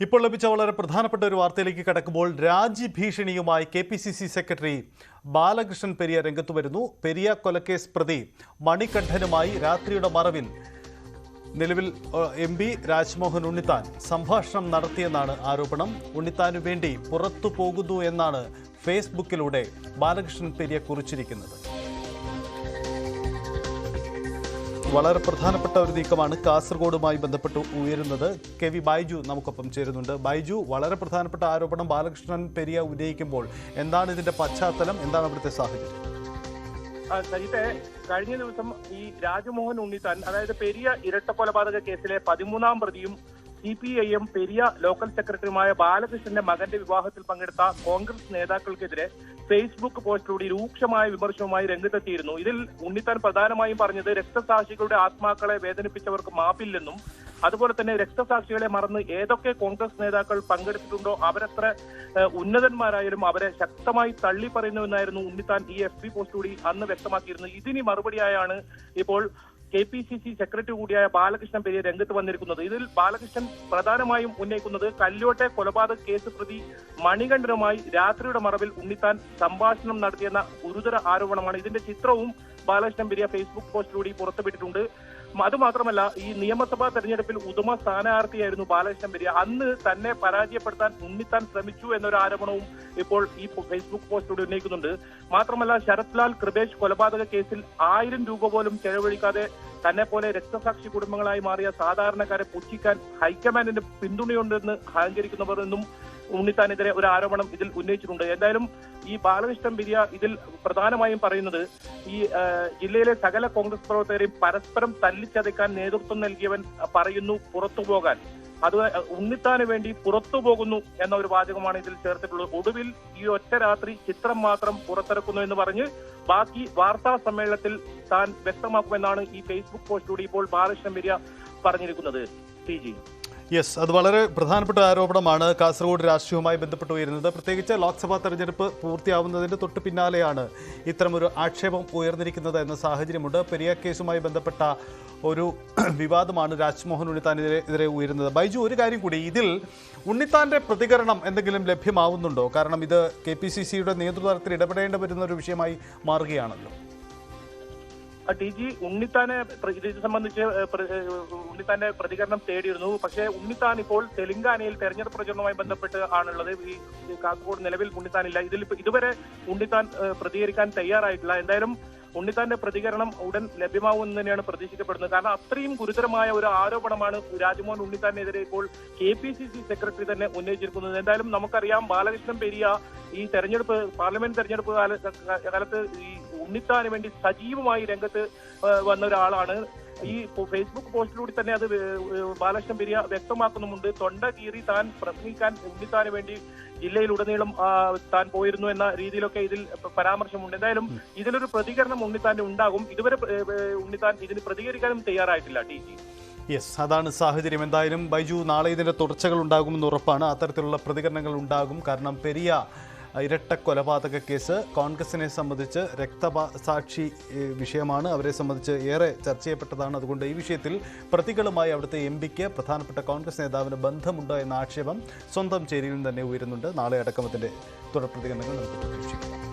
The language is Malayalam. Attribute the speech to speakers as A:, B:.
A: ഇപ്പോൾ ലഭിച്ച വളരെ പ്രധാനപ്പെട്ട ഒരു വാർത്തയിലേക്ക് കടക്കുമ്പോൾ രാജ്യഭീഷണിയുമായി കെ.പി.സി.സി സെക്രട്ടറി ബാലകൃഷ്ണൻ പെരിയ രംഗത്ത് വരുന്നു. പെരിയ കൊലക്കേസ് പ്രതി മണികണ്ഠനുമായി രാത്രിയുടെ മറവിൽ നിലവിൽ എം.പി. രാജ്മോഹൻ ഉണ്ണിത്താൻ സംഭാഷണം നടത്തിയെന്നാണ് ആരോപണം. ഉണ്ണിത്താനു വേണ്ടി പുറത്തു പോകുന്നു എന്നാണ് ഫേസ്ബുക്കിലൂടെ ബാലകൃഷ്ണൻ പെരിയ കുറിച്ചിരിക്കുന്നത്. വളരെ പ്രധാനപ്പെട്ട ഒരു നീക്കമാണ് കാസർഗോഡുമായി ബന്ധപ്പെട്ട് ഉയരുന്നത്. കെ.വി. ബൈജു നമുക്കൊപ്പം ചേരുന്നുണ്ട്. ബൈജു, വളരെ പ്രധാനപ്പെട്ട ആരോപണം ബാലകൃഷ്ണൻ പെരിയ ഉന്നയിക്കുമ്പോൾ എന്താണ് ഇതിന്റെ പശ്ചാത്തലം, എന്താണ് അവിടുത്തെ സാഹചര്യം?
B: സജിത്തെ, കഴിഞ്ഞ ദിവസം ഈ രാജ്മോഹൻ ഉണ്ണിത്താൻ, അതായത് പെരിയ ഇരട്ടക്കൊലപാതക കേസിലെ 13ാം പ്രതിയും CPIM പെരിയ ലോക്കൽ സെക്രട്ടറിയുമായ ബാലകൃഷ്ണന്റെ മകന്റെ വിവാഹത്തിൽ പങ്കെടുത്ത കോൺഗ്രസ് നേതാക്കൾക്കെതിരെ ഫേസ്ബുക്ക് പോസ്റ്റിലൂടെ രൂക്ഷമായ വിമർശനവുമായി രംഗത്തെത്തിയിരുന്നു. ഇതിൽ ഉണ്ണിത്താൻ പ്രധാനമായും പറഞ്ഞത് രക്തസാക്ഷികളുടെ ആത്മാക്കളെ വേദനിപ്പിച്ചവർക്ക് മാപ്പില്ലെന്നും, അതുപോലെ തന്നെ രക്തസാക്ഷികളെ മറന്ന് ഏതൊക്കെ കോൺഗ്രസ് നേതാക്കൾ പങ്കെടുത്തിട്ടുണ്ടോ അവരത്ര ഉന്നതന്മാരായാലും അവരെ ശക്തമായി തള്ളി പറയുന്നുവെന്നായിരുന്നു ഉണ്ണിത്താൻ ഈ FB പോസ്റ്റിലൂടെ അന്ന് വ്യക്തമാക്കിയിരുന്നത്. ഇതിന് മറുപടിയായാണ് ഇപ്പോൾ KPCC സെക്രട്ടറി കൂടിയായ ബാലകൃഷ്ണൻ പെരിയ രംഗത്ത് വന്നിരിക്കുന്നത്. ഇതിൽ ബാലകൃഷ്ണൻ പ്രധാനമായും ഉന്നയിക്കുന്നത് കല്യോട്ടെ കൊലപാതക കേസ് പ്രതി മണികണ്ഠനുമായി രാത്രിയുടെ മറവിൽ ഉണ്ണിത്താൻ സംഭാഷണം നടത്തിയെന്ന ഗുരുതര ആരോപണമാണ്. ഇതിന്റെ ചിത്രവും ബാലകൃഷ്ണൻ പെരിയ ഫേസ്ബുക്ക് പോസ്റ്റിലൂടെ പുറത്തുവിട്ടിട്ടുണ്ട്. അതുമാത്രമല്ല, ഈ നിയമസഭാ തെരഞ്ഞെടുപ്പിൽ ഉദമ സ്ഥാനാർത്ഥിയായിരുന്നു ബാലകൃഷ്ണൻ പെരിയ. അന്ന് തന്നെ പരാജയപ്പെടുത്താൻ ഉണ്ണിത്താൻ ശ്രമിച്ചു എന്നൊരു ആരോപണവും ഇപ്പോൾ ഈ ഫേസ്ബുക്ക് പോസ്റ്റിലൂടെ ഉന്നയിക്കുന്നുണ്ട്. മാത്രമല്ല, ശരത് ലാൽ കൃപേഷ് കൊലപാതക കേസിൽ 1000 രൂപ പോലും ചെലവഴിക്കാതെ തന്നെ പോലെ രക്തസാക്ഷി കുടുംബങ്ങളായി മാറിയ സാധാരണക്കാരെ പുച്ഛിക്കാൻ ഹൈക്കമാൻഡിന്റെ പിന്തുണയുണ്ടെന്ന് അഹങ്കരിക്കുന്നവർ എന്നും ഉണ്ണിത്താനെതിരെ ഒരു ആരോപണം ഇതിൽ ഉന്നയിച്ചിട്ടുണ്ട്. എന്തായാലും ഈ ബാലകൃഷ്ണൻ പെരിയ ഇതിൽ പ്രധാനമായും പറയുന്നത് ഈ ജില്ലയിലെ സകല കോൺഗ്രസ് പ്രവർത്തകരെയും പരസ്പരം തല്ലിച്ചതയ്ക്കാൻ നേതൃത്വം നൽകിയവൻ പറയുന്നു പുറത്തുപോകാൻ, അത് ഉണ്ണിത്താന് വേണ്ടി പുറത്തു പോകുന്നു എന്ന ഒരു വാചകമാണ് ഇതിൽ ചേർത്തിട്ടുള്ളത്. ഒടുവിൽ ഈ ഒറ്റ രാത്രി ചിത്രം മാത്രം പുറത്തിറക്കുന്നു എന്ന് പറഞ്ഞ് ബാക്കി വാർത്താ സമ്മേളനത്തിൽ താൻ വ്യക്തമാക്കുമെന്നാണ് ഈ ഫേസ്ബുക്ക് പോസ്റ്റിലൂടെ ഇപ്പോൾ ബാലകൃഷ്ണൻ പെരിയ പറഞ്ഞിരിക്കുന്നത്. TG.
A: യെസ്, അത് വളരെ പ്രധാനപ്പെട്ട ആരോപണമാണ് കാസർഗോഡ് രാഷ്ട്രീയവുമായി ബന്ധപ്പെട്ട് ഉയരുന്നത്. പ്രത്യേകിച്ച് ലോക്സഭാ തെരഞ്ഞെടുപ്പ് പൂർത്തിയാവുന്നതിന് തൊട്ട് പിന്നാലെയാണ് ഇത്തരമൊരു ആക്ഷേപം ഉയർന്നിരിക്കുന്നത് എന്ന സാഹചര്യമുണ്ട്. പെരിയ കേസുമായി ബന്ധപ്പെട്ട ഒരു വിവാദമാണ് രാജ്മോഹൻ ഉണ്ണിത്താനെതിരെ ഉയരുന്നത്. ബൈജു, ഒരു കാര്യം കൂടി, ഇതിൽ ഉണ്ണിത്താന്റെ പ്രതികരണം എന്തെങ്കിലും ലഭ്യമാവുന്നുണ്ടോ? കാരണം ഇത് KPCCയുടെ നേതൃത്വത്തിൽ ഇടപെടേണ്ടി വരുന്ന ഒരു വിഷയമായി മാറുകയാണല്ലോ.
B: TG, ഉണ്ണിത്താനെ ഇത് സംബന്ധിച്ച് ഉണ്ണിത്താന്റെ പ്രതികരണം തേടിയിരുന്നു. പക്ഷേ ഉണ്ണിത്താൻ ഇപ്പോൾ തെലങ്കാനയിൽ തെരഞ്ഞെടുപ്പ് പ്രചരണവുമായി ബന്ധപ്പെട്ട് ആണുള്ളത്. ഈ കാസർഗോഡ് നിലവിൽ ഉണ്ണിത്താനില്ല. ഇതുവരെ ഉണ്ണിത്താൻ പ്രതികരിക്കാൻ തയ്യാറായിട്ടില്ല. എന്തായാലും ഉണ്ണിത്താന്റെ പ്രതികരണം ഉടൻ ലഭ്യമാവുമെന്ന് തന്നെയാണ് പ്രതീക്ഷിക്കപ്പെടുന്നത്. കാരണം അത്രയും ഗുരുതരമായ ഒരു ആരോപണമാണ് രാജ്മോഹൻ ഉണ്ണിത്താനെതിരെ ഇപ്പോൾ KPCC സെക്രട്ടറി തന്നെ ഉന്നയിച്ചിരിക്കുന്നത്. എന്തായാലും നമുക്കറിയാം, ബാലകൃഷ്ണൻ പെരിയ ഈ പാർലമെന്റ് തെരഞ്ഞെടുപ്പ് കാലത്ത് ഈ ഉണ്ണിത്താന് വേണ്ടി സജീവമായി രംഗത്ത് വന്ന ഒരാളാണ്. ഈ ഫേസ്ബുക്ക് പോസ്റ്റിലൂടെ തന്നെ അത് ബാലകൃഷ്ണൻ പെരിയ വ്യക്തമാക്കുന്നുമുണ്ട്. തൊണ്ട കീറി താൻ പ്രസംഗിക്കാൻ ഉണ്ണിത്താന് വേണ്ടി ജില്ലയിലുടനീളം താൻ പോയിരുന്നു എന്ന രീതിയിലൊക്കെ ഇതിൽ പരാമർശമുണ്ട്. എന്തായാലും ഇതിലൊരു പ്രതികരണം ഉണ്ണിത്താന്റെ ഉണ്ടാകും. ഇതുവരെ ഉണ്ണിത്താൻ ഇതിന് പ്രതികരിക്കാനും തയ്യാറായിട്ടില്ല. TG.
A: യെസ്, അതാണ് സാഹചര്യം. എന്തായാലും ബൈജു, നാളെ ഇതിന്റെ തുടർച്ചകൾ ഉണ്ടാകുമെന്ന് ഉറപ്പാണ്. അത്തരത്തിലുള്ള പ്രതികരണങ്ങൾ ഉണ്ടാകും. കാരണം പെരിയ ഇരട്ട കൊലപാതക കേസ് കോൺഗ്രസിനെ സംബന്ധിച്ച് രക്തസാക്ഷി വിഷയമാണ്. അവരെ സംബന്ധിച്ച് ഏറെ ചർച്ച ചെയ്യപ്പെട്ടതാണ്. അതുകൊണ്ട് ഈ വിഷയത്തിൽ പ്രതികളുമായി അവിടുത്തെ MPക്ക് പ്രധാനപ്പെട്ട കോൺഗ്രസ് നേതാവിന് ബന്ധമുണ്ട് എന്ന ആക്ഷേപം സ്വന്തം ചേരിയിൽ തന്നെ ഉയരുന്നുണ്ട്. നാളെ അടക്കം അതിൻ്റെ തുടർ പ്രതികരണങ്ങൾ നമുക്ക് പ്രതീക്ഷിക്കാം.